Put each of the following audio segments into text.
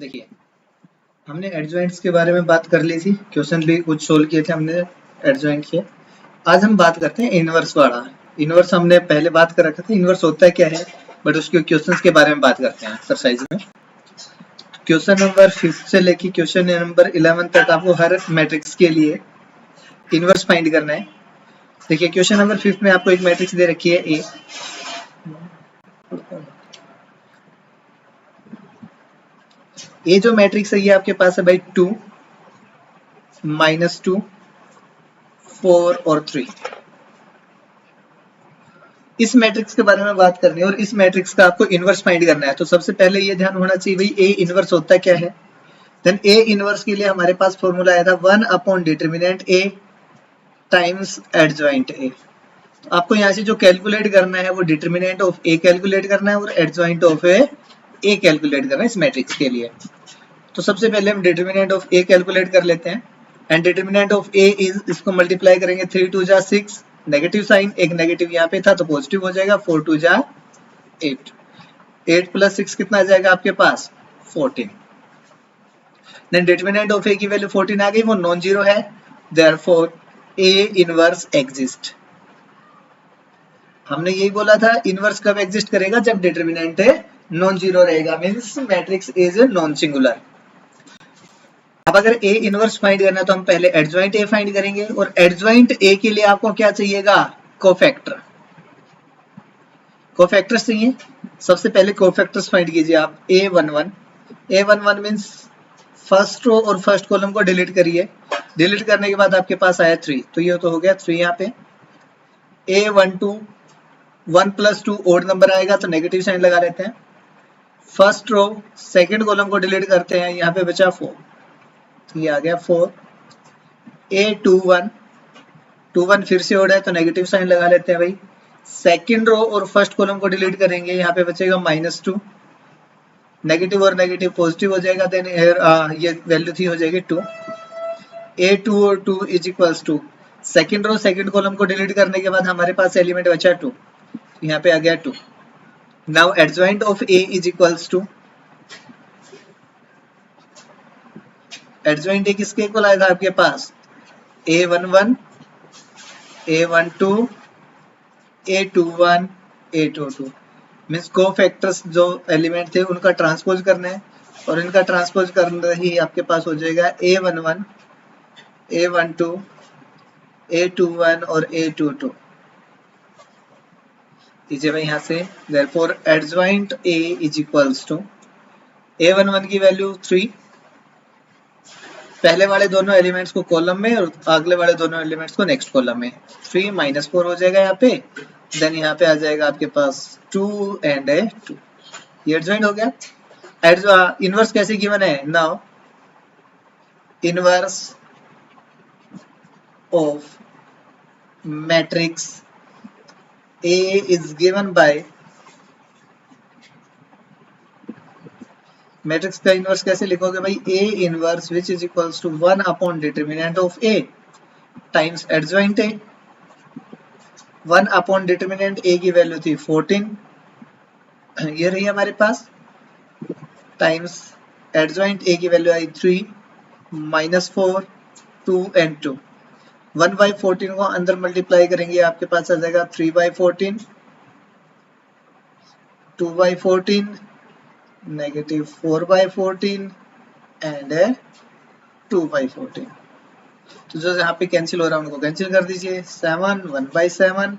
देखिए, हमने एडजॉइंट्स के बारे में बात कर ली थी, क्वेश्चन भी कुछ सोल्व किए थे हमने एडजॉइंट के। आज हम बात करते हैं इनवर्स वाला। इनवर्स हमने पहले बात कर रखा था, इनवर्स होता है क्या है, बट उसके क्वेश्चंस के बारे में बात करते हैं एक्सरसाइज में। क्वेश्चन नंबर 5 से लेके क्वेश्चन नंबर 11 तक आपको हर मैट्रिक्स के लिए इनवर्स फाइंड करना है। देखिए, क्वेश्चन नंबर 5 में आपको एक मैट्रिक्स दे रखी है ए। ये जो मैट्रिक्स है ये आपके पास है भाई 2, -2, 4 और 3। इस मैट्रिक्स के बारे में बात करनी है और इस मैट्रिक्स का आपको इनवर्स फाइंड करना है। तो सबसे पहले ये ध्यान होना चाहिए भाई ए इनवर्स होता क्या है। देन ए इनवर्स के लिए हमारे पास फॉर्मूला आया था 1 डिटर्मिनेंट ए टाइम्स एडजॉइंट ए। तो आपको यहाँ से जो कैलकुलेट करना है वो डिटर्मिनेंट ऑफ ए कैलकुलेट करना है और एडजॉइंट ऑफ ए कैलकुलेट करना है इस मैट्रिक्स के लिए। तो सबसे पहले हम डिटर्मिनेंट ऑफ ए कैलकुलेट कर लेते हैं। And determinant of A is, इसको मल्टीप्लाई करेंगे 3 2 जा 6, नेगेटिव साइन, एक नेगेटिव यहाँ पे था तो पॉजिटिव हो जाएगा, 4 2 जा 8, 8 + 6 कितना आ जाएगा आपके पास 14। देन डिटर्मिनेंट ऑफ ए की वैल्यू 14 आ गई, वो नॉन जीरो है, देयरफॉर ए इनवर्स एग्जिस्ट। हमने यही बोला था इनवर्स कब एग्जिस्ट करेगा, जब डिटर्मिनेंट नॉन जीरो रहेगा, means matrix is non singular. अब अगर ए इनवर्स फाइंड करना है तो हम पहले एडजॉइंट ए फाइंड करेंगे और एडजॉइंट ए के लिए आपको क्या चाहिएगा, कोफैक्टर। कोफैक्टर्स चाहिए। सबसे पहले कोफैक्टर्स फाइंड कीजिए आप। A11 मींस फर्स्ट रो और फर्स्ट कॉलम को डिलीट करिए। डिलीट करने के बाद आपके पास आया 3, तो ये तो हो गया 3 यहाँ पे। A12 1 + 2 ओड नंबर आएगा तो नेगेटिव साइन लगा लेते हैं। फर्स्ट रो सेकंड कॉलम को डिलीट करते हैं, यहाँ पे बचा 4, तो ये आ गया 4। A21 फिर से ओड है तो नेगेटिव साइन लगा लेते हैं भाई। सेकंड रो और फर्स्ट कॉलम को डिलीट करेंगे, यहाँ पे बचेगा -2, नेगेटिव और नेगेटिव पॉजिटिव हो जाएगा, देन ये वैल्यू थी हो जाएगी 2। A2 और 2 is to second row second column को डिलीट करने के बाद हमारे पास एलिमेंट बचा 2, यहाँ पे आ गया 2। Now adjoint of A is equals to, adjoint A किसके इक्वल आएगा आपके पास, A11 A12 A21 A22, means cofactors जो एलिमेंट थे उनका ट्रांसपोज करना है और इनका ट्रांसपोज करना ही आपके पास हो जाएगा A11 A12 A21 और A22। लीजिए भाई यहाँ से, therefore adjoint A is equals to A11 की वैल्यू 3, पहले वाले दोनों एलिमेंट्स को कॉलम में और अगले वाले दोनों एलिमेंट्स को नेक्स्ट कॉलम में, 3 -4 हो जाएगा यहाँ पे। देन यहाँ पे आ जाएगा आपके पास 2 एंड 2, ये एडजॉइंट हो गया। इनवर्स कैसे गिवन है, now inverse of matrix A is given by, matrix का इनवर्स कैसे लिखोगे भाई, A inverse which is equals to 1 determinant of A times adjoint A। 1 determinant A की वैल्यू थी 14, ये रही हमारे पास, टाइम्स एडजॉइंट A की वैल्यू आई 3 -4 2 एंड 2। 1/14 को अंदर मल्टीप्लाई करेंगे, आपके पास आ जाएगा 3/14 2/14 नेगेटिव 4/14 एंड 2/14। तो जो यहाँ पे कैंसिल हो रहा है उनको कैंसिल कर दीजिए, 7 1/7,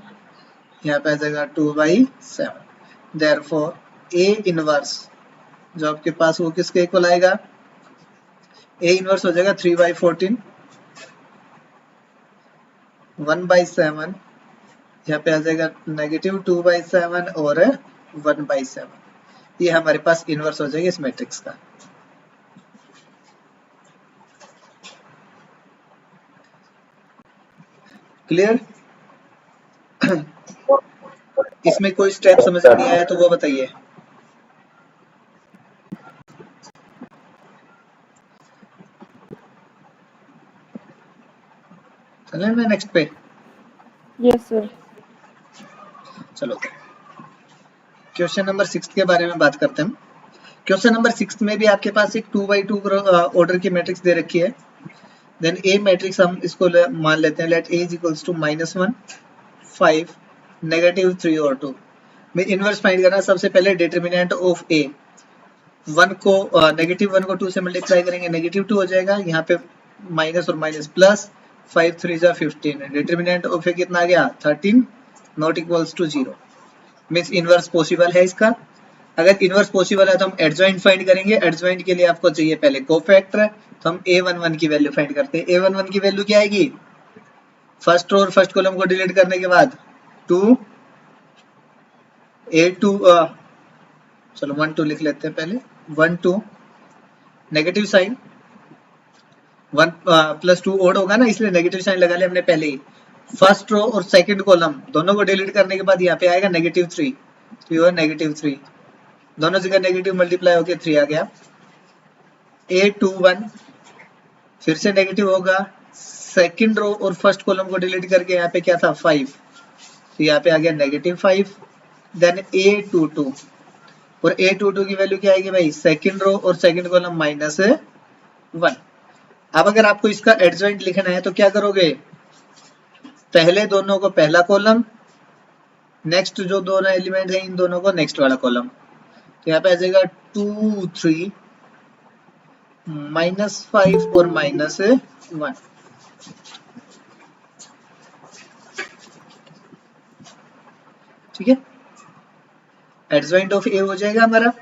यहाँ पे आ जाएगा 2/7। देयरफॉर A इनवर्स जो आपके पास वो किसके इक्वल आएगा, A इनवर्स हो जाएगा 3/14 1/7, यहाँ पे आ जाएगा नेगेटिव 2/7 और 1/7। ये हमारे पास इनवर्स हो जाएगा इस मैट्रिक्स का। क्लियर? इसमें कोई स्टेप समझ नहीं आया तो वो बताइए। चलें मैं नेक्स्ट पे। Yes sir. चलो क्वेश्चन नंबर 6 के बारे में बात करते हैं। क्वेश्चन नंबर 6 में भी आपके पास एक 2x2 ऑर्डर की मैट्रिक्स दे रखी है। देन ए मैट्रिक्स हम इसको मान लेते हैं, let A is equals to -1 5 -3 और 2 में इनवर्स फाइंड करना है। सबसे पहले डिटरमिनेंट ऑफ ए, 1 को -1 को 2 से मल्टीप्लाई करेंगे, -2 हो जाएगा, यहाँ पे माइनस और माइनस प्लस, 5 3 जा 15, डिटरमिनेंट ऑफ ए कितना आ गया 13 not equals to 0, means inverse possible है इसका। अगर इनवर्स पॉसिबल है तो हम एडजॉइंट फाइंड करेंगे। एडजॉइंट के लिए आपको चाहिए पहले कोफैक्टर, तो हम a11 की वैल्यू फाइंड करते हैं। a11 की वैल्यू क्या आएगी, फर्स्ट रो और फर्स्ट कॉलम को डिलीट करने के बाद 2 a2 चलो 1 2 लिख लेते हैं पहले, 1 2 नेगेटिव साइन, 1 प्लस 2 ओड होगा ना, इसलिए नेगेटिव साइन लगा लिया हमने पहले ही। फर्स्ट रो और सेकंड कॉलम दोनों को डिलीट करने के बाद यहाँ पे आएगा -3, तो ये -3, दोनों जगह नेगेटिव मल्टीप्लाई होकर 3 आ गया। a21 फिर से नेगेटिव होगा, सेकंड रो और फर्स्ट कॉलम को डिलीट करके यहाँ पे क्या था 5, तो यहाँ पे आ गया -5। देन a22, और a22 की वैल्यू क्या आएगी भाई, सेकंड रो और सेकंड कॉलम -1। अब अगर आपको इसका एडजॉइंट लिखना है तो क्या करोगे, पहले दोनों को पहला कॉलम, नेक्स्ट जो दोनों एलिमेंट है इन दोनों को नेक्स्ट वाला कॉलम, तो यहाँ पे आ जाएगा 2 3 -5 और -1। ठीक है, एडजॉइंट ऑफ ए हो जाएगा हमारा।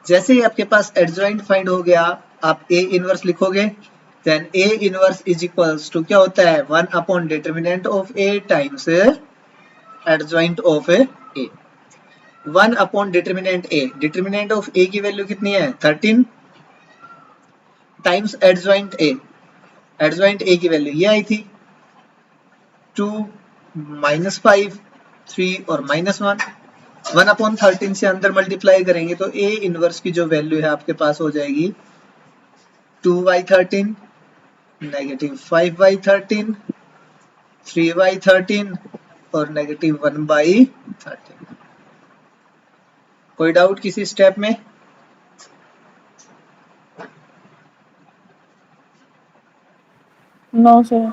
जैसे ही आपके पास एडजॉइंट फाइंड हो गया, आप ए इनवर्स लिखोगे, then A inverse is equals to क्या होता है 1 upon determinant of A times adjoint of A. 1 upon determinant A, determinant of A की वैल्यू कितनी है 13 times adjoint A, adjoint A की वैल्यू ये आई थी 2 -5 3 और -1, 1 अपॉन 13 से अंदर मल्टीप्लाई करेंगे तो ए इनवर्स की जो वैल्यू है आपके पास हो जाएगी 2/13 -5/13 3/13 और -1/13। कोई डाउट किसी स्टेप में? No sir.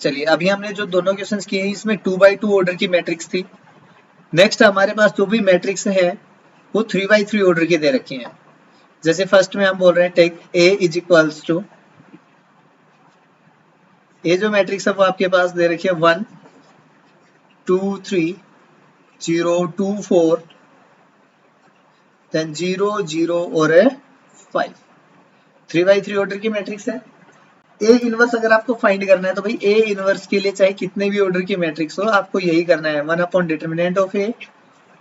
चलिए, अभी हमने जो दोनों क्वेश्चंस किए हैं इसमें 2x2 ऑर्डर की मैट्रिक्स थी। नेक्स्ट हमारे पास जो भी मैट्रिक्स है वो 3x3 ऑर्डर के दे रखे हैं। जैसे फर्स्ट में हम बोल रहे हैं take A is equals to, ये जो मैट्रिक्स है वो आपके पास दे रखी है 1 2 3 0 2 4 देन 0 0 और 5, 3x3 ऑर्डर की मैट्रिक्स है। ए इनवर्स अगर आपको फाइंड करना है तो भाई ए इनवर्स के लिए चाहे कितने भी ऑर्डर की मैट्रिक्स हो, आपको यही करना है 1 upon determinant of A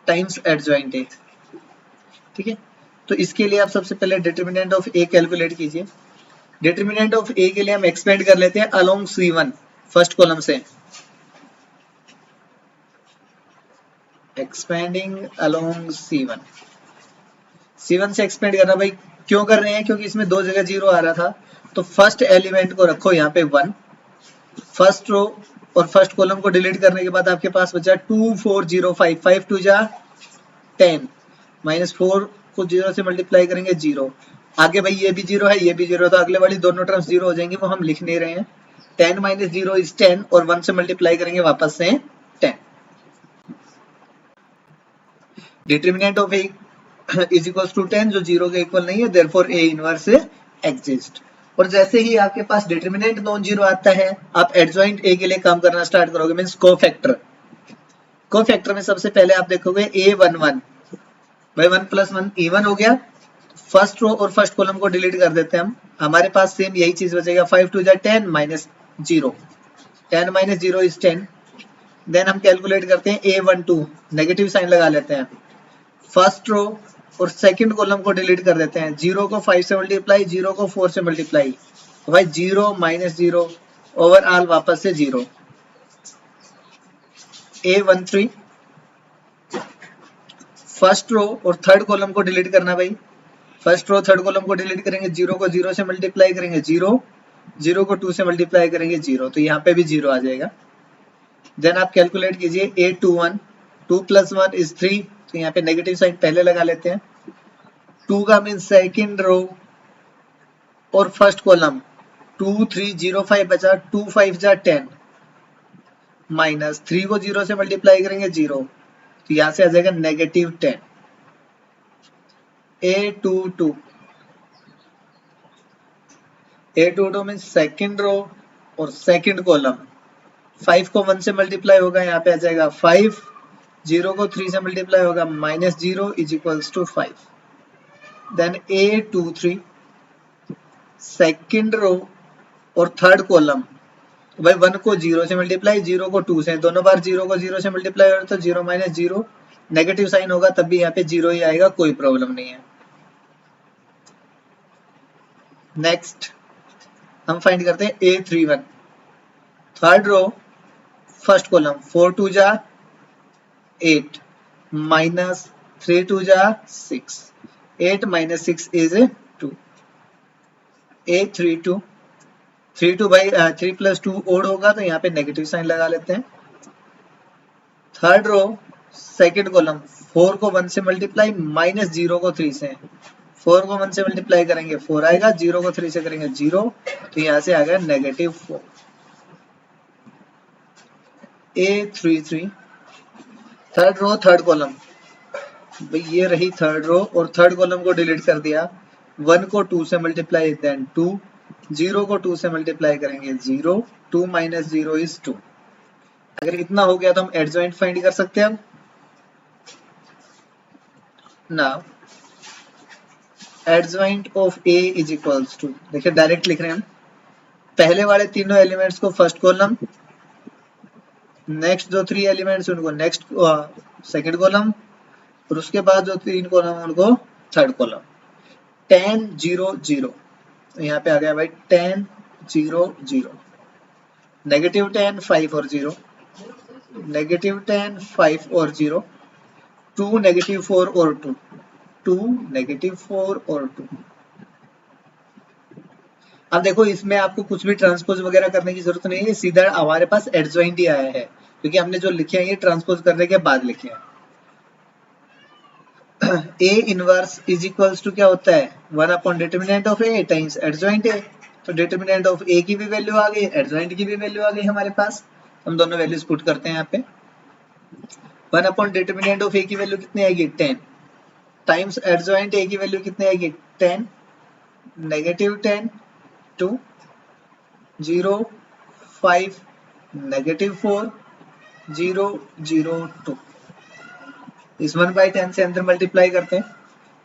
times adjoint ए। ठीक है, तो इसके लिए आप सबसे पहले डिटरमिनेंट ऑफ ए कैलकुलेट कीजिए। डिटरमिनेंट ऑफ ए के लिए हम एक्सपेंड कर लेते हैं अलोंग C1, फर्स्ट कॉलम से, एक्सपेंडिंग अलोंग C1 से एक्सपेंड करना भाई क्यों कर रहे हैं, क्योंकि इसमें दो जगह 0 आ रहा था, तो फर्स्ट एलिमेंट को रखो यहाँ पे 1, फर्स्ट रो और फर्स्ट कॉलम को डिलीट करने के बाद आपके पास बचा 2 4 0 5 5 2 जा 10 -4 को 0 से मल्टीप्लाई करेंगे 0, आगे भाई ये भी 0 है ये भी 0 है, तो अगले वाली दोनों टर्म्स 0 हो जाएंगी, वो हम लिख नहीं रहे हैं। 10 - 0 इज 10 और 1 से मल्टीप्लाई करेंगे वापस से 10। Determinant of A is equals to 10 जो 0 के इक्वल नहीं है, देयरफॉर ए इनवर्स एग्जिस्ट। और जैसे ही आपके पास डिटरमिनेंट नॉन जीरो आता है, आप एडजॉइंट ए के लिए काम करना स्टार्ट करोगे, मींस कोफैक्टर। कोफैक्टर में सबसे पहले आप देखोगे a11 भाई 1 + 1 इवन हो गया, फर्स्ट रो और फर्स्ट कॉलम को डिलीट कर देते हैं हम, हमारे पास सेम यही चीज बचेगा 5 2 10 -0, 10 - 0 इज 10। देन हम कैलकुलेट करते हैं a12, नेगेटिव साइन लगा लेते हैं, फर्स्ट रो और सेकंड कॉलम को डिलीट कर देते हैं, 0 को 5 से मल्टीप्लाई, 0 को 4 से मल्टीप्लाई, तो भाई 0 - 0 ओवरऑल वापस से 0। a13 फर्स्ट रो और थर्ड कॉलम को डिलीट करना भाई, फर्स्ट रो थर्ड कॉलम को डिलीट करेंगे, 0 को 0 से मल्टीप्लाई करेंगे 0, 0 को 2 से मल्टीप्लाई करेंगे 0, तो यहाँ पे भी 0 आ जाएगा। देन आप कैलकुलेट कीजिए a21, 2 + 1 इज 3, तो यहाँ पे नेगेटिव साइन पहले लगा लेते हैं। 2 का मीन सेकंड रो और फर्स्ट कॉलम 2 3 0 5 बचा, 2 5 जा 10 माइनस 3 को 0 से मल्टीप्लाई करेंगे 0, तो यहाँ से आ जाएगा negative 10। A22 mean second row और सेकंड कॉलम 5 को 1 से मल्टीप्लाई होगा, यहाँ पे आ जाएगा 5, 0 को 3 से मल्टीप्लाई होगा -0 is equals to 5। Then A23 second row और थर्ड कॉलम, भाई 1 को 0 से मल्टीप्लाई, 0 को 2 से, दोनों बार 0 को 0 से मल्टीप्लाई हो तो 0 माइनस 0 नेगेटिव साइन होगा, तब भी यहाँ पे 0 ही आएगा, कोई प्रॉब्लम नहीं है। नेक्स्ट हम फाइंड करते हैं A31 third row first column 4 2 जा 8 माइनस 3 2 जा 6, 8 माइनस 6 इज 2। A32 3 भाई 3 प्लस 2 ओड होगा, तो यहाँ पे नेगेटिव साइन लगा लेते हैं। थर्ड रो सेकंड कॉलम 4 को 1 से मल्टीप्लाई माइनस 0 को 3 से, 4 को 1 से मल्टीप्लाई करेंगे 4 आएगा, 0 को 3 से करेंगे 0, तो यहाँ से आ गया negative 4। A33 third row third column, भाई ये रही थर्ड रो और थर्ड कॉलम को डिलीट कर दिया, 1 को 2 से मल्टीप्लाई देन 2, 0 को 2 से मल्टीप्लाई करेंगे 0, 2 माइनस 0 इज 2। अगर इतना हो गया तो हम एडजॉइंट फाइंड कर सकते हैं। Now adjoint of A is equals to, देखिए डायरेक्ट लिख रहे हैं हम, पहले वाले तीनों एलिमेंट्स को फर्स्ट कॉलम, नेक्स्ट जो 3 एलिमेंट्स उनको नेक्स्ट सेकंड कॉलम, और उसके बाद जो 3 कॉलम उनको थर्ड कॉलम। 10 0 0, यहाँ पे आ गया भाई 10 0 0, नेगेटिव 10 5 और 0, नेगेटिव 10 5 और 0, 2 नेगेटिव 4 और 2, 2 नेगेटिव 4 और 2। अब देखो इसमें आपको कुछ भी ट्रांसपोज वगैरह करने की जरूरत नहीं है, सीधा हमारे पास एडजॉइंट ही आया है, क्योंकि हमने जो लिखे हैं ये ट्रांसपोज करने के बाद लिखे हैं। A inverse is equals to क्या होता है, 1 upon determinant of A times adjoint A। तो डिटरमिनेंट ऑफ A की भी वैल्यू आ गई, एडजॉइंट की भी वैल्यू आ गई हमारे पास, हम दोनों वैल्यूज पुट करते हैं यहाँ पे। 1 अपॉन डिटरमिनेंट ऑफ A की वैल्यू कितनी आएगी 10 टाइम्स एडजॉइंट A की वैल्यू कितनी आएगी 10, नेगेटिव 10 2 0 5 नेगेटिव 4 0 0 2। इस 1/10 से अंदर मल्टीप्लाई करते हैं,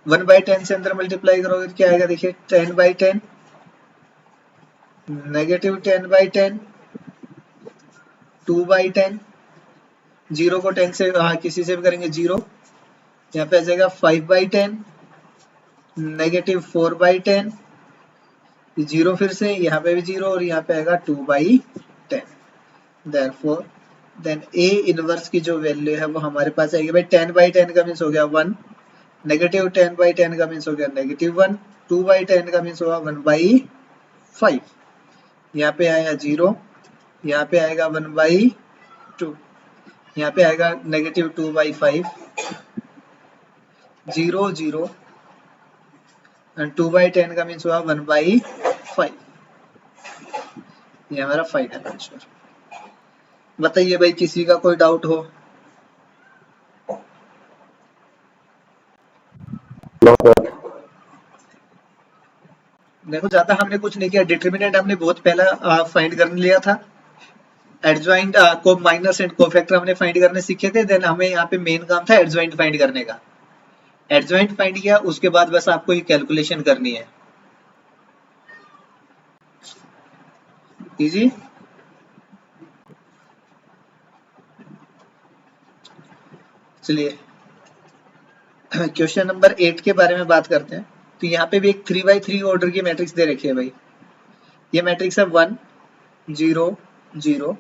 1/10 से अंदर मल्टीप्लाई करोगे तो क्या आएगा, देखिए 10/10 नेगेटिव 10/10 2/10, 0 को 10 से किसी से भी करेंगे 0, यहाँ पे आ जाएगा 5/10 नेगेटिव 4/10, 0 फिर से यहाँ पे भी 0 और यहाँ पे आएगा 2/10। देयरफॉर देन A इनवर्स की जो वैल्यू है वो हमारे पास आएगी भाई 10/10 का मीन्स हो गया 1, नेगेटिव 10/10 का मीन्स हो गया -1, 2/10 का मीन्स हुआ 1/5, यहाँ पे आएगा 0, यहाँ पे आएगा 1/2, यहाँ पे आएगा नेगेटिव 2/5, 0 0 एंड 2/10 का मीन्स हुआ 1/5। ये हमारा फाइनल आंसर। बताइए भाई किसी का कोई डाउट हो? देखो ज्यादा हमने कुछ नहीं किया, डिटरमिनेंट हमने बहुत पहला फाइंड कर लिया था, एडजॉइंट को माइनस एंड कोफैक्टर हमने फाइंड करने सीखे थे, देन हमें यहाँ पे मेन काम था एडजॉइंट फाइंड करने का। एडजॉइंट फाइंड किया, उसके बाद बस आपको ये कैलकुलेशन करनी है। इजी। चलिए क्वेश्चन नंबर 8 के बारे में बात करते हैं। तो यहाँ पे भी एक 3x3 ऑर्डर की मैट्रिक्स दे रखी है भाई, ये मैट्रिक्स है 1 0 0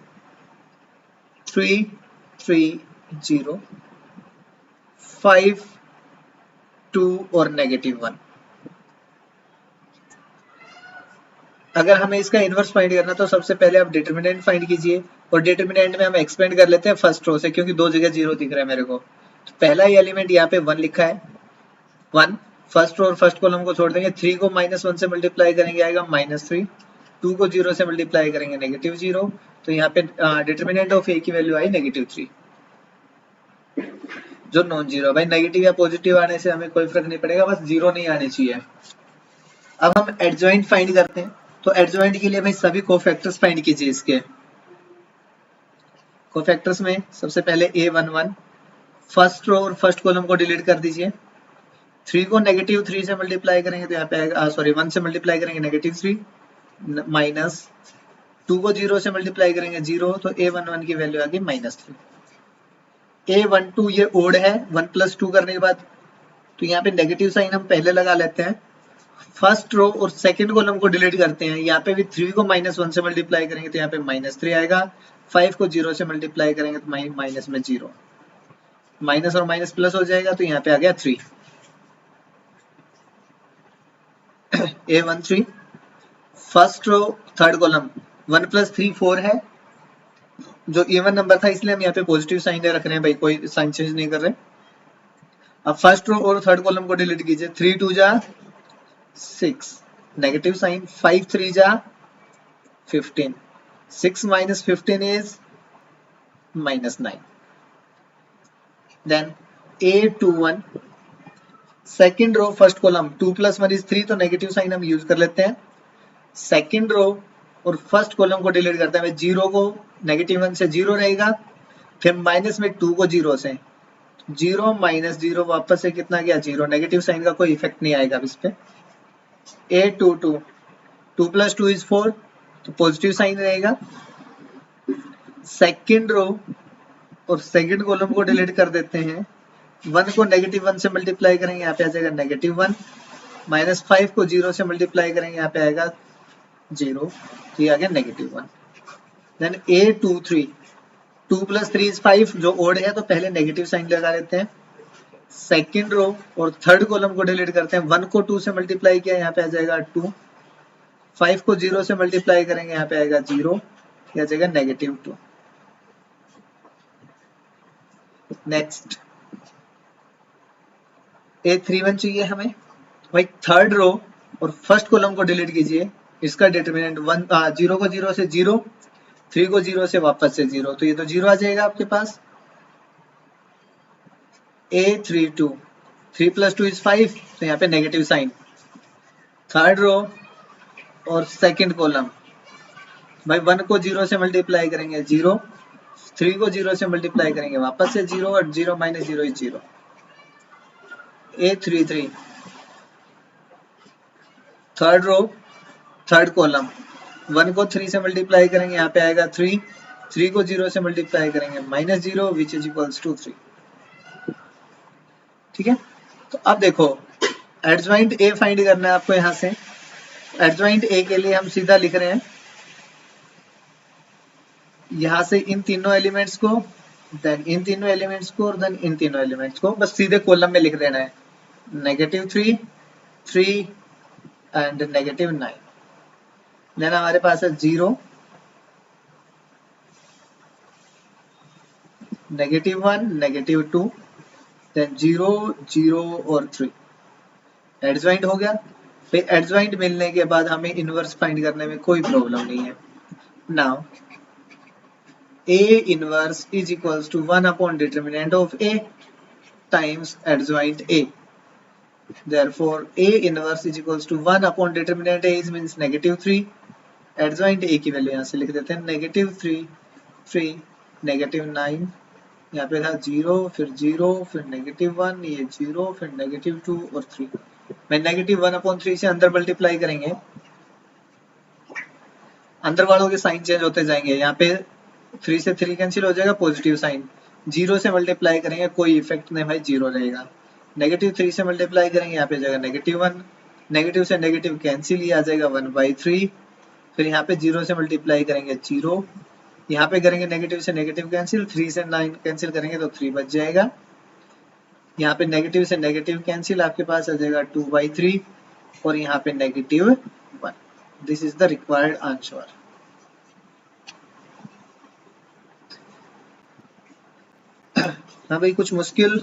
3 3 0 5 2 और -1। अगर हमें इसका इनवर्स फाइंड करना तो सबसे पहले आप डिटरमिनेंट फाइंड कीजिए, और डिटरमिनेंट में हम एक्सपेंड कर लेते हैं फर्स्ट रो से, क्योंकि दो जगह 0 दिख रहा है मेरे को, तो पहला ही एलिमेंट यहाँ पे 1 लिखा है, 1 फर्स्ट रो और फर्स्ट कॉलम को छोड़ देंगे, 3 को -1 से मल्टीप्लाई करेंगे आएगा -3, 2 को 0 से मल्टीप्लाई करेंगे -0, तो यहाँ पे डिटरमिनेंट ऑफ ए की वैल्यू आई -3 जो नॉन जीरो। भाई नेगेटिव या पॉजिटिव आने से हमें कोई फर्क नहीं पड़ेगा, बस जीरो नहीं आनी चाहिए। अब हम एडजॉइंट फाइंड करते हैं, तो एडजॉइंट के लिए भाई सभी कोफैक्टर्स फाइंड कीजिए इसके। कोफैक्टर्स में सबसे पहले A11 फर्स्ट रो और फर्स्ट कॉलम को डिलीट कर दीजिए, 3 को -3 से मल्टीप्लाई करेंगे तो यहाँ पे आएगा 1 से मल्टीप्लाई करेंगे -3 माइनस 2 को 0 से मल्टीप्लाई करेंगे 0, तो A11 की वैल्यू आ गई -3। A12 ये ओड है 1 + 2 करने के बाद, तो यहाँ पे नेगेटिव साइन हम पहले लगा लेते हैं। फर्स्ट रो और सेकंड कॉलम को डिलीट करते हैं, यहाँ पे भी 3 को -1 से मल्टीप्लाई करेंगे तो यहाँ पे -3 आएगा, 5 को 0 से मल्टीप्लाई करेंगे तो माइनस में 0, माइनस और माइनस प्लस हो जाएगा, तो यहाँ पे आ गया 3। A13 first row third column 1 + 3 4 है, जो इवन नंबर था इसलिए हम यहाँ पे पॉजिटिव साइन रख रहे हैं भाई, कोई साइन चेंज नहीं कर रहे। अब फर्स्ट रो और थर्ड कॉलम को डिलीट कीजिए, 3 2 जा 6 नेगेटिव साइन, 5 3 जा 15, 6 - 15 is -9। Then A21 second row first column 2 + 1 is 3, तो नेगेटिव साइन हम यूज कर लेते हैं। सेकंड रो और फर्स्ट कॉलम को डिलीट करते हैं, 0 को -1 से 0 रहेगा, फिर माइनस में 2 को 0 से 0 -0 वापस से कितना गया 0, नेगेटिव साइन का कोई इफेक्ट नहीं आएगा इस पे। A22 2 + 2 इज 4, तो पॉजिटिव साइन रहेगा। सेकंड रो और सेकंड कॉलम को डिलीट कर देते हैं, 1 को -1 से मल्टीप्लाई करेंगे, यहाँ पे आ जाएगा -1, -5 को 0 से मल्टीप्लाई करेंगे, यहाँ पे आएगा 0, तो ये आ गया -1। देन A23 2 + 3 इज 5, जो ओड है तो पहले नेगेटिव साइन लगा लेते हैं। सेकंड रो और थर्ड कॉलम को डिलीट करते हैं, 1 को 2 से मल्टीप्लाई किया, यहाँ पे आ जाएगा 2, 5 को 0 से मल्टीप्लाई करेंगे, यहाँ पे आएगा 0, ये आ जाएगा -2। नेक्स्ट A31 चाहिए हमें, भाई थर्ड रो और फर्स्ट कॉलम को डिलीट कीजिए, इसका डिटरमिनेंट 0 को 0 से 0, 3 को 0 से वापस से 0, तो ये तो 0 आ जाएगा आपके पास। A32 3 + 2 इज 5, तो यहाँ पे नेगेटिव साइन। थर्ड रो और सेकंड कॉलम, भाई 1 को 0 से मल्टीप्लाई करेंगे 0, 3 को 0 से मल्टीप्लाई करेंगे वापस से 0, और 0 - 0 is 0। A33 third row third column, 1 को 3 से मल्टीप्लाई करेंगे, यहाँ पे आएगा 3, 3 को 0 से मल्टीप्लाई करेंगे -0 विच इज इक्वल्स टू 3। ठीक है, तो अब देखो एडजॉइंट A फाइंड करना है आपको। यहाँ से एडजॉइंट A के लिए हम सीधा लिख रहे हैं, यहाँ से इन तीनों एलिमेंट्स को, देन इन तीनों एलिमेंट्स को, और देन इन तीनों एलिमेंट्स को बस सीधे कॉलम में लिख देना है, -3 3 एंड -9। देन हमारे पास है 0 -1 -2, देन 0 0 और 3। एडजॉइंट हो गया। फिर एडजॉइंट मिलने के बाद हमें इनवर्स फाइंड करने में कोई प्रॉब्लम नहीं है। Now A inverse is equals to 1 upon determinant of A times adjoint A. Therefore, A inverse is equals to 1 upon determinant A is means -3. Adjoint A की वैल्यू यहाँ से लिख देते हैं, -3 3 -9, यहाँ पे था 0 फिर 0 फिर -1, ये 0 फिर -2 और 3। मैं -1 upon 3 से अंदर मल्टीप्लाई करेंगे, अंदर वालों के साइन चेंज होते जाएंगे, यहाँ पे 3 से 3 कैंसिल हो जाएगा, पॉजिटिव साइन। 0 से मल्टीप्लाई करेंगे कोई इफेक्ट नहीं भाई, 0 रहेगा। -3 से मल्टीप्लाई करेंगे, यहाँ पे जाएगा -1, नेगेटिव से नेगेटिव कैंसिल, ये आ जाएगा 1/3। फिर यहाँ पे 0 से मल्टीप्लाई करेंगे 0, यहाँ पे करेंगे नेगेटिव से नेगेटिव कैंसिल, 3 से 9 कैंसिल करेंगे तो 3 बच जाएगा। यहाँ पे नेगेटिव से नेगेटिव कैंसिल, आपके पास आ जाएगा 2/3, और यहाँ पे -1। This is the required answer. हाँ भाई, कुछ मुश्किल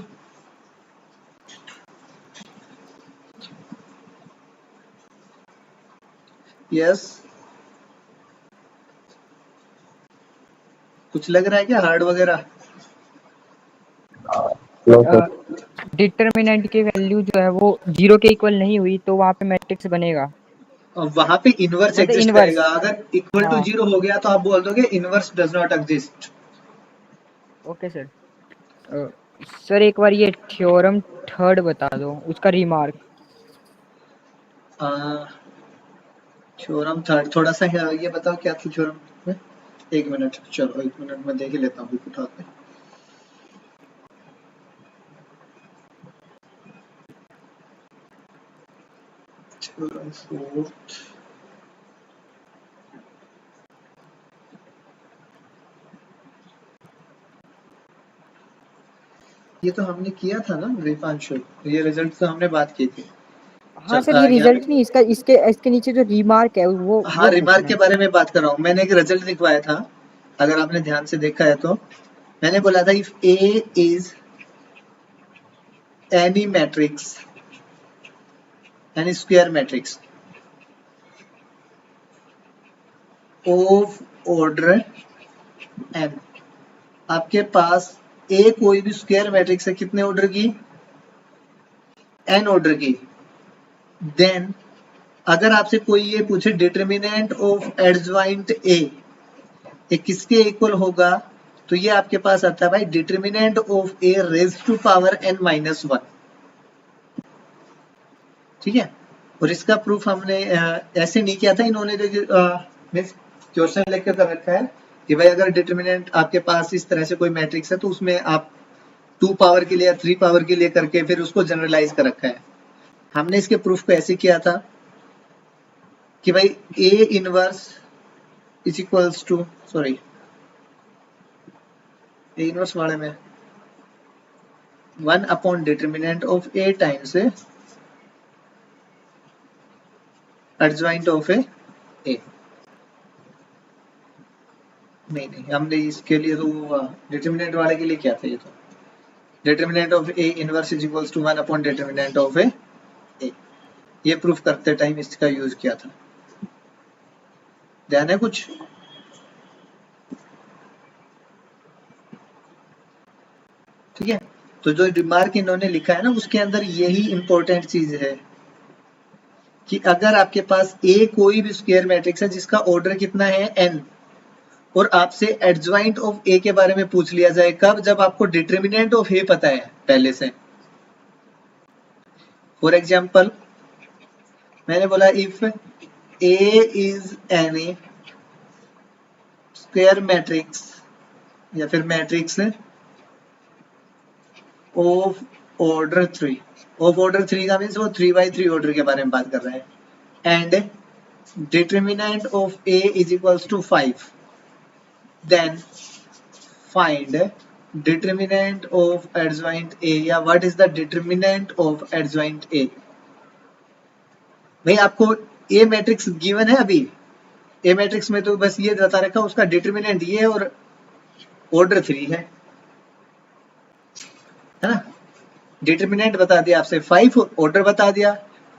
यस, कुछ लग रहा है क्या हार्ड वगैरह? डिटर्मिनेंट की वैल्यू जो है वो 0 के इक्वल नहीं हुई तो वहां पे मैट्रिक्स बनेगा, वहां पे इनवर्स मतलब एग्जिस्ट इनवर्स। करेगा। अगर इक्वल टू हाँ 0 हो गया तो आप बोल दोगे inverse does not exist. Okay sir. Sir एक बार ये थ्योरम थर्ड बता दो, उसका रिमार्क। थ्योरम थर्ड थोड़ा सा ये बताओ क्या था थ्योरम में। एक मिनट, चलो एक मिनट में देख ही लेता हूँ बुक उठा के। थ्योरम फोर्थ, ये तो हमने किया था ना दीपांशु, ये रिजल्ट तो हमने बात की थी। हाँ सर, ये यहाँ रिजल्ट नहीं, इसका इसके इसके नीचे जो रिमार्क है वो हाँ रिमार्क पूछना के है। बारे में बात कर रहा हूँ। मैंने एक रिजल्ट लिखवाया था, अगर आपने ध्यान से देखा है तो। मैंने बोला था if A is any matrix, any square matrix of order n, आपके पास ए कोई भी स्क्वायर मैट्रिक्स है कितने ऑर्डर की? एन ऑर्डर की। देन अगर आपसे कोई ये पूछे डिटर्मिनेंट ऑफ एडजॉइंट ए, ये किसके इक्वल होगा, तो ये आपके पास आता है भाई determinant of A raise to power n minus one. ठीक है, और इसका प्रूफ हमने ऐसे नहीं किया था, इन्होंने जो क्वेश्चन लेकर कर रखा है कि भाई अगर डिटर्मिनेंट आपके पास इस तरह से कोई मैट्रिक्स है तो उसमें आप 2 पावर के लिए या 3 पावर के लिए करके फिर उसको जनरलाइज कर रखा है। हमने इसके प्रूफ को ऐसे किया था कि भाई A inverse is equals to, sorry A inverse वाले में 1 upon determinant of A times adjoint of A. नहीं हमने इसके लिए तो डिटर्मिनेंट वाले के लिए क्या था, ये तो determinant of A inverse is equals to 1 upon determinant of A, ये प्रूफ करते टाइम इसका यूज किया था। ध्यान है कुछ? ठीक है, तो जो रिमार्क इन्होंने लिखा है ना उसके अंदर यही इंपॉर्टेंट चीज है कि अगर आपके पास ए कोई भी स्क्वायर मैट्रिक्स है जिसका ऑर्डर कितना है एन, और आपसे एडजॉइंट ऑफ ए के बारे में पूछ लिया जाए, कब? जब आपको डिटर्मिनेंट ऑफ ए पता है पहले से। फॉर एग्जाम्पल मैंने बोला if A is any square matrix या फिर matrix of order 3, of order 3 का मीन्स वो 3x3 ऑर्डर के बारे में बात कर रहा है, and determinant of A is equals to 5, then find determinant of adjoint A, या what is the determinant of adjoint A. भाई आपको ए मैट्रिक्स गिवन है, अभी ए मैट्रिक्स में तो बस ये बता रखा उसका डिटर्मिनेंट ये और ऑर्डर 3 है ना। डिटर्मिनेंट बता दिया आपसे 5, ऑर्डर बता दिया,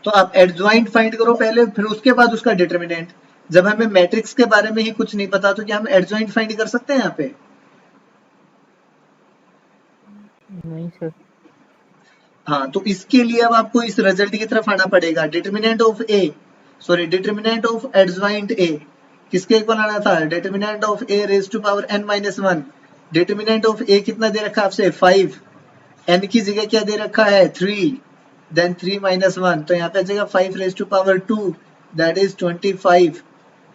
तो आप एडजॉइंट फाइंड करो पहले, फिर उसके बाद उसका डिटर्मिनेंट। जब हमें मैट्रिक्स के बारे में ही कुछ नहीं पता तो क्या हम एडजॉइंट फाइंड कर सकते हैं यहाँ पे? नहीं सर। हाँ, तो इसके लिए अब आपको इस रिजल्ट की तरफ आना पड़ेगा। Determinant of A, sorry determinant of adjoint A किसके इक्वल आना था? Determinant of A raise to power n minus one. Determinant of A कितना दे रखा आपसे? 5, एन की जगह क्या दे रखा है? 3, देन 3 माइनस 1, तो यहाँ पे आ जाएगा 5 raise to power 2, that is 25।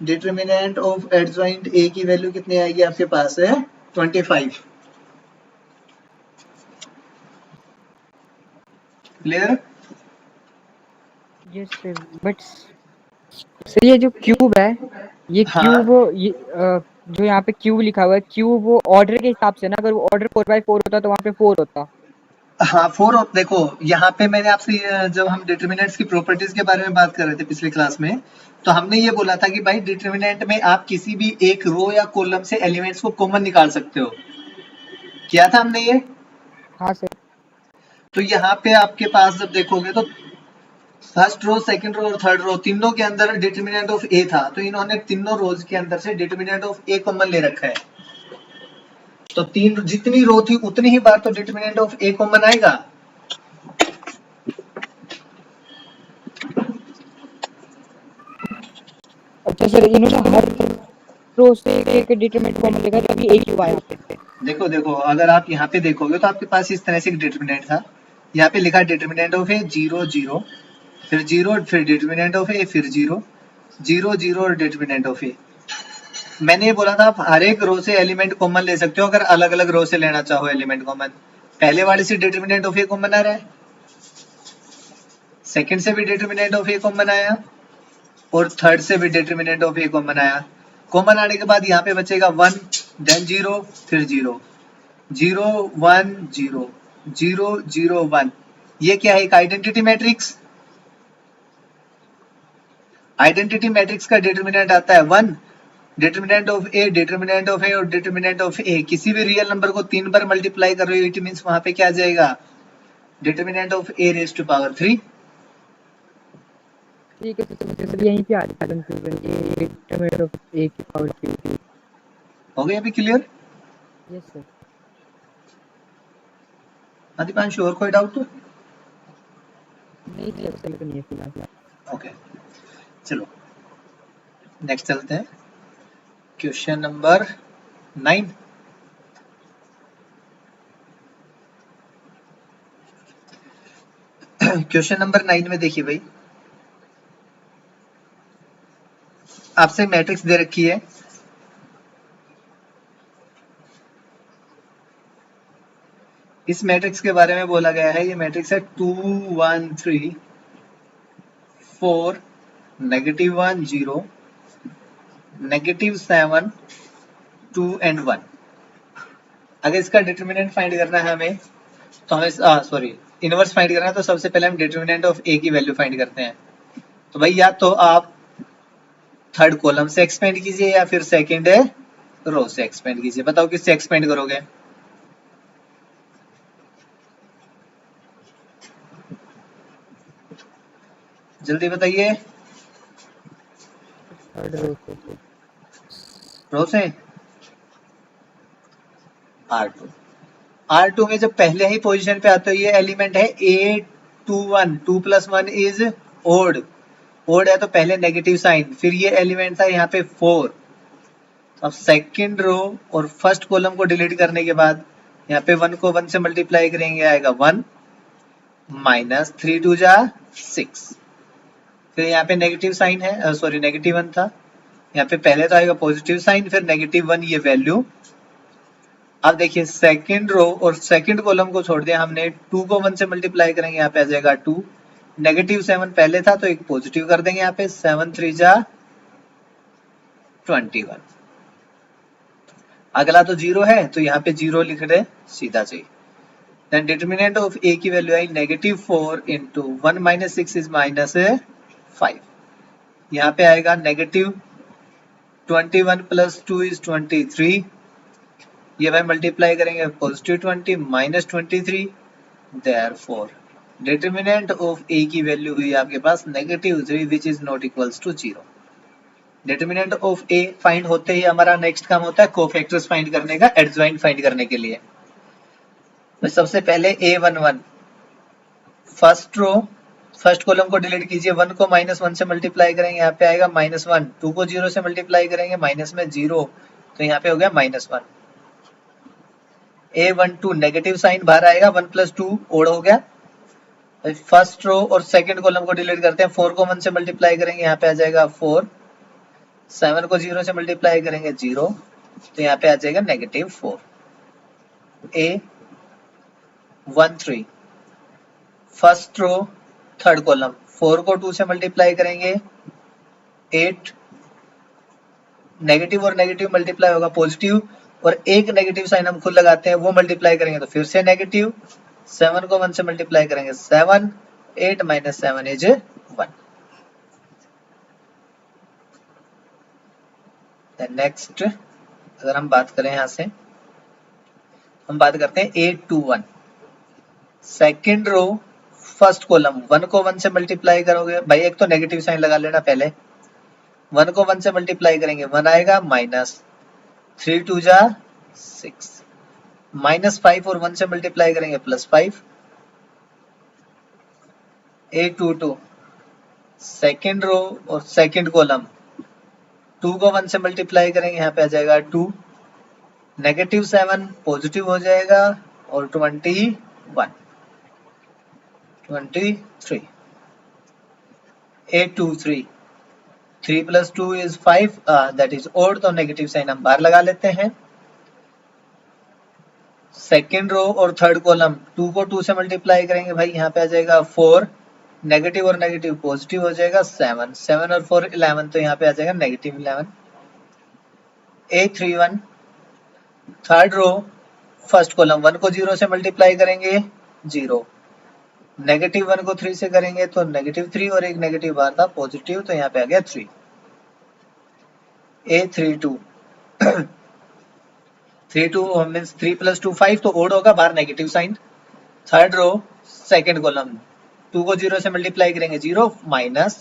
Determinant of adjoint A की वैल्यू कितनी आएगी आपके पास है? 25। Clear? Yes sir, but sir ये जो क्यूब है, ये हाँ क्यूब ये जो यहाँ पे क्यूब लिखा हुआ है, क्यूब वो ऑर्डर के हिसाब से ना, अगर वो ऑर्डर 4x4 होता तो वहाँ पे 4 होता। हाँ 4, देखो यहाँ पे मैंने आपसे जब हम डिटर्मिनेंट्स की प्रॉपर्टीज के बारे में बात कर रहे थे पिछली क्लास में, तो हमने ये बोला था कि भाई डिटर्मिनेंट में आप किसी भी एक रो या कॉलम से एलिमेंट्स को कॉमन निकाल सकते हो। किया था हमने ये? हाँ सर। तो यहाँ पे आपके पास जब देखोगे तो फर्स्ट रो, सेकंड रो और थर्ड रो तीनों के अंदर डिटरमिनेंट ऑफ ए था, तो इन्होंने तीनों रोज के अंदर से डिटरमिनेंट ऑफ ए कॉमन ले रखा है। तो तीन जितनी रो थी उतनी ही बार तो डिटरमिनेंट ऑफ ए कॉमन आएगा। अच्छा सर, इन्होंने हर रो से एक डिटरमिनेंट कॉमन लेगा, तभी एक ही हुआ यहाँ पे। देखो देखो, अगर आप यहाँ पे देखोगे तो आपके पास इस तरह से एक डिटरमिनेंट था, यहाँ पे लिखा डिटरमिनेंट ऑफ ए 0 0, फिर 0, फिर डिटरमिनेंट ऑफ ए, फिर 0 0 0 और डिटरमिनेंट ऑफ ए। मैंने ये बोला था आप हर एक रो से एलिमेंट कॉमन ले सकते हो अगर अलग अलग रो से लेना चाहो एलिमेंट कॉमन। पहले वाले से डिटरमिनेंट ऑफ ए कॉमन आ रहा है, सेकंड से भी डिटरमिनेंट ऑफ ए कॉमन आया और थर्ड से भी डिटरमिनेंट ऑफ ए कॉमन आया। कॉमन आने के बाद यहाँ पे बचेगा 1, देन 0, फिर 0 0 1 0 0 0 1। ये क्या है? एक आइडेंटिटी मैट्रिक्स। आइडेंटिटी मैट्रिक्स का डिटरमिनेंट आता है 1, determinant of A, determinant of A और डिटरमिनेंट ऑफ ए। किसी भी रियल नंबर को 3 बार मल्टीप्लाई कर रहे हो, इट मींस वहां पे क्या आ जाएगा? Determinant of A raise to power 3। ठीक है सर, यहीं पे आ जाता है कंफ्यूजन, ये डिटरमिनेंट ऑफ ए की पावर 3। हो गया अभी क्लियर? Yes sir. अधिकांश और कोई डाउट? नहीं सर, नहीं है फिलहाल। ओके, चलो नेक्स्ट चलते हैं। Question number 9। क्वेश्चन नंबर 9 में देखिए भाई, आपसे मैट्रिक्स दे रखी है। इस मैट्रिक्स के बारे में बोला गया है, ये मैट्रिक्स है 2 1 3 4 -1 0 -7 2 and 1। अगर इसका डिटरमिनेंट फाइंड करना है हमें, तो हमें सॉरी इनवर्स फाइंड करना है, तो सबसे पहले हम डिटरमिनेंट ऑफ ए की वैल्यू फाइंड करते हैं। तो भाई या तो आप थर्ड कॉलम से एक्सपेंड कीजिए या फिर सेकंड रो से एक्सपेंड कीजिए। बताओ किससे एक्सपेंड करोगे? जल्दी बताइए। थर्ड रो से। रो से R2। R2 में जब पहले ही पोजीशन पे आते हो, ये एलिमेंट है A21, 2 + 1 इज ओड। ओड है तो पहले नेगेटिव साइन, फिर ये एलिमेंट था यहाँ पे 4। अब सेकंड रो और फर्स्ट कॉलम को डिलीट करने के बाद यहाँ पे 1 को 1 से मल्टीप्लाई करेंगे, आएगा 1 -3 2 जा 6। फिर यहाँ पे नेगेटिव साइन है, सॉरी नेगेटिव 1 था, यहाँ पे पहले तो आएगा पॉजिटिव साइन, फिर -1 ये वैल्यू। अब देखिए सेकंड रो और सेकंड कॉलम को छोड़ दिया हमने, 2 को 1 से मल्टीप्लाई करेंगे, यहाँ पे आ जाएगा 2। -7 पहले था तो एक पॉजिटिव कर देंगे यहाँ पे, 7 3 जा 21। अगला तो 0 है तो यहाँ पे 0 लिख दे सीधा जी। देन डिटरमिनेंट ऑफ ए की वैल्यू आई -4 इंटू 1 - 6 इज -5। यहाँ पे आएगा -21 + 2 इज 23। ये भाई मल्टीप्लाई करेंगे +20 -23, देयरफॉर डिटरमिनेंट ऑफ ए की वैल्यू हुई आपके पास -3 which is not equals to 0। Determinant of A find होते ही हमारा नेक्स्ट काम होता है कोफैक्टर्स फाइंड करने का, एडजॉइंट फाइंड करने के लिए। तो सबसे पहले A11 first row first column को डिलीट कीजिए, 1 को -1 से मल्टीप्लाई करेंगे, यहाँ पे आएगा -1। 2 को 0 से मल्टीप्लाई करेंगे, माइनस में 0 तो यहाँ पे हो गया -1। A12 नेगेटिव साइन बाहर आएगा, 1 + 2 ओड हो गया। फर्स्ट रो और सेकंड कॉलम को डिलीट करते हैं, 4 को 1 से मल्टीप्लाई करेंगे, यहाँ पे आ जाएगा 4। 7 को 0 से मल्टीप्लाई करेंगे 0 तो यहाँ पे आ जाएगा -4। A13 first row third column, 4 को 2 से मल्टीप्लाई करेंगे 8। नेगेटिव और नेगेटिव मल्टीप्लाई होगा पॉजिटिव, और एक नेगेटिव साइन हम खुद लगाते हैं, वो मल्टीप्लाई करेंगे तो फिर से नेगेटिव। 7 को 1 से मल्टीप्लाई करेंगे 7, 8 - 7 इज 1। नेक्स्ट अगर हम बात करें यहाँ से, हम बात करते हैं 821 सेकेंड रो फर्स्ट कॉलम 1 को 1 से मल्टीप्लाई करोगे भाई, एक तो नेगेटिव साइन लगा लेना पहले, 1 को 1 से मल्टीप्लाई करेंगे 1 आएगा, माइनस 3 2 जा 6, माइनस 5 और 1 से मल्टीप्लाई करेंगे प्लस 5, 8 2 2, सेकेंड रो और सेकेंड कॉलम 2 को 1 से मल्टीप्लाई करेंगे, यहाँ पे आ जाएगा 2, नेगेटिव 7 पॉजिटिव हो जाएगा और 21 23, 8 2 3, 3 plus 2 is 5, that is odd, तो नेगेटिव साइन हम बाहर लगा लेते हैं। सेकेंड रो और थर्ड कॉलम 2 को 2 से मल्टीप्लाई करेंगे भाई, यहाँ पे आ जाएगा 4, नेगेटिव और नेगेटिव पॉजिटिव हो जाएगा 7, 7 और 4 11, तो यहाँ पे आ जाएगा negative 11, 8 3 1, third row first column 1 को 0 से मल्टीप्लाई करेंगे 0, नेगेटिव 1 को 3 से करेंगे तो नेगेटिव 3 और एक नेगेटिव बाहर था पॉजिटिव, तो यहाँ पे आ गया 3, 8 3 2, 3 2 मीन्स 3 प्लस 2 5, तो ओड होगा, बाहर negative sine. Third row second column 2 को 0 से मल्टीप्लाई करेंगे 0, माइनस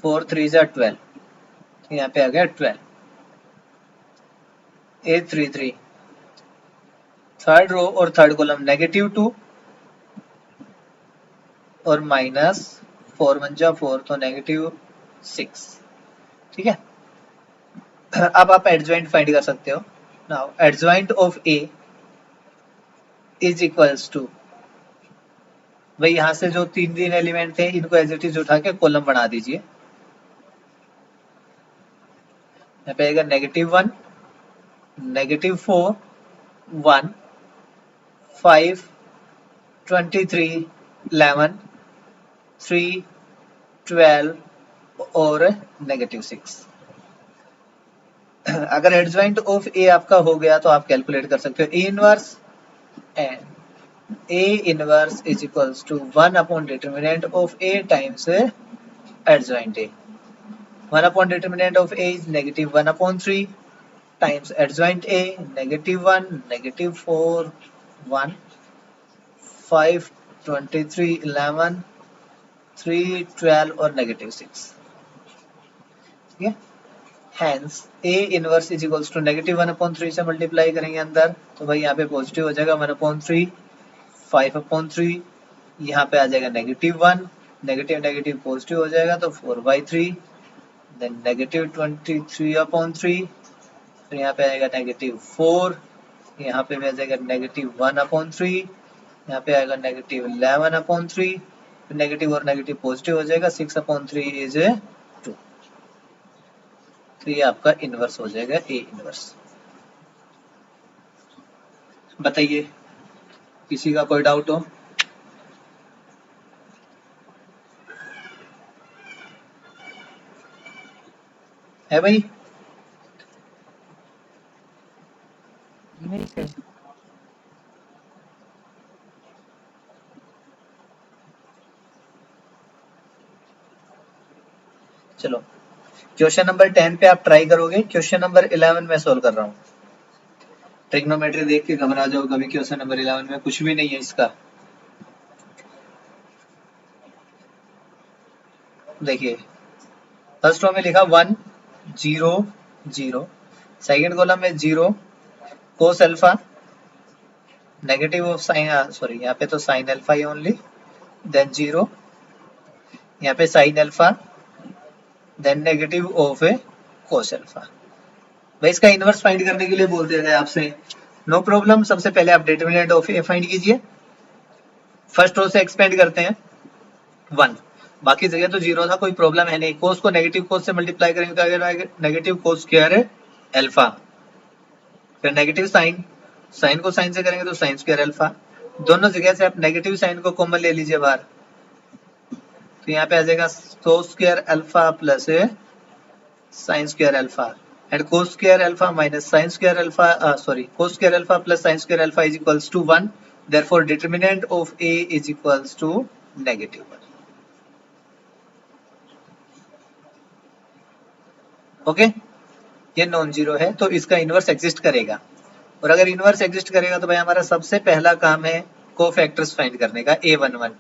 4 3 जा 12, तो यहाँ पे आ गया 12, 8 3 3, थर्ड रो और थर्ड कॉलम नेगेटिव 2 और माइनस 4 1 जा 4, तो नेगेटिव 6, ठीक है। अब आप एडजॉइंट फाइंड कर सकते हो। Now adjoint of A is equals to, भाई यहाँ से जो तीन एलिमेंट थे इनको एज इट इज उठा के कॉलम बना दीजिए। यहाँ पे आएगा -1, -4, 1, 5, 23, 11, 3, 12 और -6। अगर एडजॉइंट ऑफ ए आपका हो गया तो आप कैलकुलेट कर सकते हो A inverse, and A inverse is equals to 1 upon determinant of A times adjoint A. 1 upon determinant of A is -1 upon 3 times adjoint A, -1, -4, 1, 5, 23, 11, 3, 12 और -6, ठीक है। Hence A inverse is equals to -1 upon 3 से multiply करेंगे अंदर, तो भाई यहाँ पे पॉजिटिव हो जाएगा 1 upon 3, 5 upon 3, यहाँ पे आ जाएगा -1, नेगेटिव नेगेटिव पॉजिटिव हो जाएगा तो 4/3, देन -23 upon 3, तो यहाँ पे आएगा -4, यहाँ पे भी आ जाएगा -1 upon 3, यहाँ पे आएगा -11 upon 3, नेगेटिव और नेगेटिव पॉजिटिव हो जाएगा 6 upon 3 इज 2, तो ये आपका इनवर्स हो जाएगा ए इनवर्स। बताइए किसी का कोई डाउट हो? है भाई? नहीं सर। चलो क्वेश्चन नंबर 10 पे आप ट्राई करोगे, क्वेश्चन नंबर 11 में सोल्व कर रहा हूँ। ट्रिग्नोमेट्री देख के घबरा जाओ कभी, क्वेश्चन नंबर 11 में कुछ भी नहीं है इसका। देखिए फर्स्ट रो में लिखा 1 0 0, सेकेंड कॉलम में 0 cos alpha, negative of sine, sorry यहाँ पे तो साइन अल्फा ही ओनली, देन 0, यहाँ पे sine alpha, then negative of cos alpha. भाई इसका इनवर्स फाइंड करने के लिए बोल दिया गया आपसे, नो प्रॉब्लम। सबसे पहले आप डिटरमिनेंट ऑफ ए फाइंड कीजिए, फर्स्ट रो से एक्सपेंड करते हैं 1, बाकी जगह तो 0 था, कोई प्रॉब्लम है नहीं। कोस को नेगेटिव कोस से मल्टीप्लाई करेंगे तो आएगा नेगेटिव कोस स्क्वायर अल्फा, फिर नेगेटिव साइन, साइन को साइन से करेंगे तो साइन स्क्वायर अल्फा, दोनों जगह से आप नेगेटिव साइन को कॉमन ले लीजिए बाहर, तो यहाँ पे आ जाएगा cos square alpha plus sine square alpha, and cos square alpha minus sine square alpha, sorry cos square alpha plus sine square alpha is equals to 1, therefore determinant of A is equals to -1। Okay, ये non zero है तो इसका inverse exist करेगा, और अगर inverse exist करेगा तो भाई हमारा सबसे पहला काम है कोफैक्टर्स फाइंड करने का A11।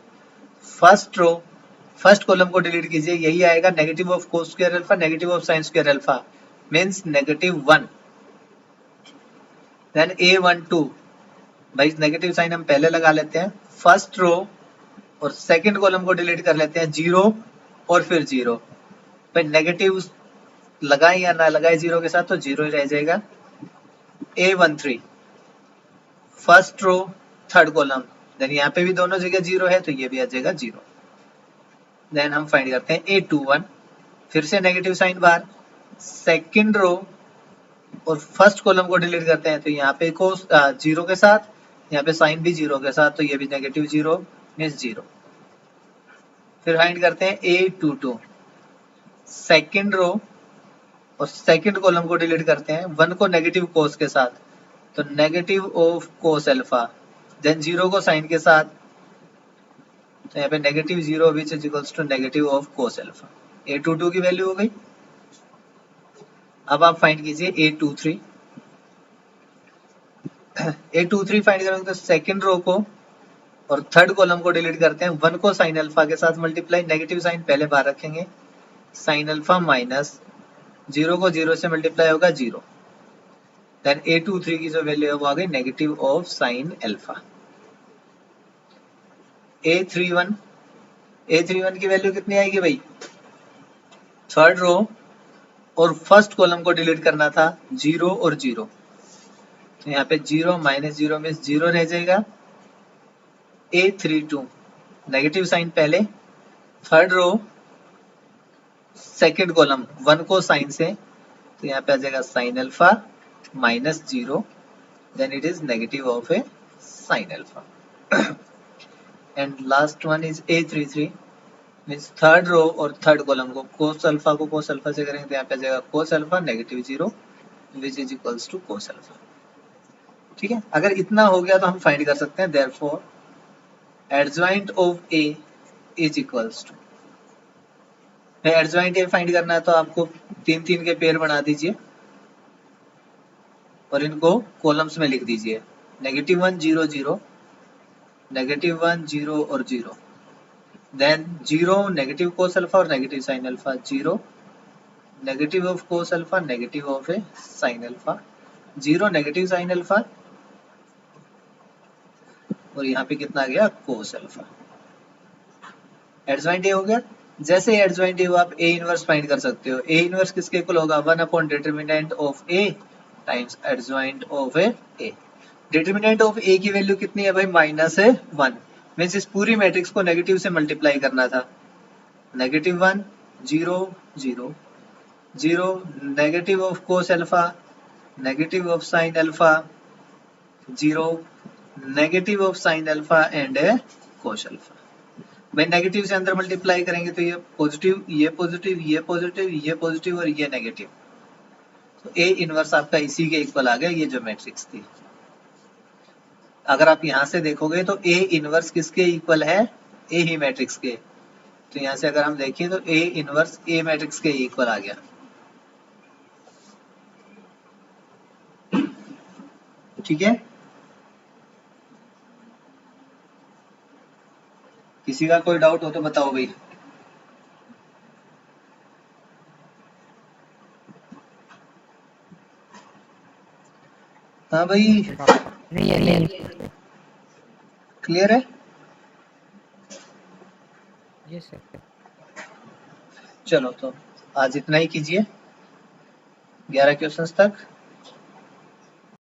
First row first column को डिलीट कीजिए, यही आएगा negative of cos square alpha negative of sine square alpha means -1। Then A12 भाई नेगेटिव साइन हम पहले लगा लेते हैं, फर्स्ट रो और सेकंड कॉलम को डिलीट कर लेते हैं 0 और फिर 0। भाई नेगेटिव लगाए या ना लगाए 0 के साथ तो 0 ही रह जाएगा। A13 first row third column, then यहाँ पे भी दोनों जगह 0 है तो ये भी आ जाएगा 0। देन हम फाइंड करते हैं A21, फिर से नेगेटिव साइन बाहर, सेकंड रो और फर्स्ट कॉलम को डिलीट करते हैं तो यहाँ पे कोस 0 के साथ, यहाँ पे साइन भी 0 के साथ तो ये भी नेगेटिव 0 मींस 0। फिर फाइंड करते हैं A22, सेकंड रो और सेकंड कॉलम को डिलीट करते हैं, 1 को नेगेटिव कोस के साथ तो negative of cos alpha, then 0 को साइन के साथ तो यहाँ पे negative 0 which is equals to negative of cos alpha. A22 की वैल्यू हो गई। अब आप फाइंड कीजिए A23। A23 फाइंड करेंगे तो सेकंड रो को और थर्ड कॉलम को डिलीट करते हैं, 1 को साइन अल्फा के साथ मल्टीप्लाई, नेगेटिव साइन पहले बाहर रखेंगे, साइन अल्फा माइनस 0 को 0 से मल्टीप्लाई होगा 0। देन A23 की जो वैल्यू है वो आ गई negative of sine alpha. A31 की वैल्यू कितनी आएगी भाई, थर्ड रो और फर्स्ट कॉलम को डिलीट करना था 0 और 0 तो यहाँ पे 0 माइनस 0 में 0 रह जाएगा। A32 नेगेटिव साइन पहले, थर्ड रो सेकंड कॉलम 1 को साइन से तो यहाँ पे आ जाएगा sine alpha minus 0, then it is negative of a sine alpha. And last one is A33 means third row और थर्ड कॉलम को कोस अल्फा से करेंगे तो यहाँ पे आ जाएगा cos alpha negative 0 which is equals to cos alpha. ठीक है, अगर इतना हो गया तो हम फाइंड कर सकते हैं therefore adjoint of A is equals to, adjoint A find करना है तो आपको 3-3 के पेयर बना दीजिए और इनको कॉलम्स में लिख दीजिए, -1 0 0 -1 0 और 0, देन 0 नेगेटिव कोस अल्फा और negative sine alpha 0, negative of cos alpha negative of a sine alpha 0 negative sine alpha और यहाँ पे कितना आ गया कोस अल्फा। एडजॉइंट A हो गया। जैसे एडजॉइंट A हो आप A इनवर्स फाइंड कर सकते हो। A इनवर्स किसके इक्वल होगा, 1 upon determinant of A times adjoint of A। Determinant of A की वैल्यू कितनी है भाई, -1 मींस इस पूरी मैट्रिक्स को नेगेटिव से मल्टीप्लाई करना था, -1 0 0 0 negative of cos alpha negative of sine alpha 0 negative of sign alpha and cos alpha. भाई नेगेटिव से अंदर मल्टीप्लाई करेंगे तो ये पॉजिटिव ये पॉजिटिव ये पॉजिटिव ये पॉजिटिव और ये नेगेटिव, तो A इनवर्स आपका इसी के इक्वल आ गया, ये जो मैट्रिक्स थी। अगर आप यहां से देखोगे तो A इनवर्स किसके इक्वल है, A ही मैट्रिक्स के, तो यहां से अगर हम देखें तो A इनवर्स A मैट्रिक्स के इक्वल आ गया। ठीक है, किसी का कोई डाउट हो तो बताओ भाई। हाँ भाई, नहीं क्लियर है। Yes sir. चलो तो आज इतना ही कीजिए, 11 क्वेश्चंस तक।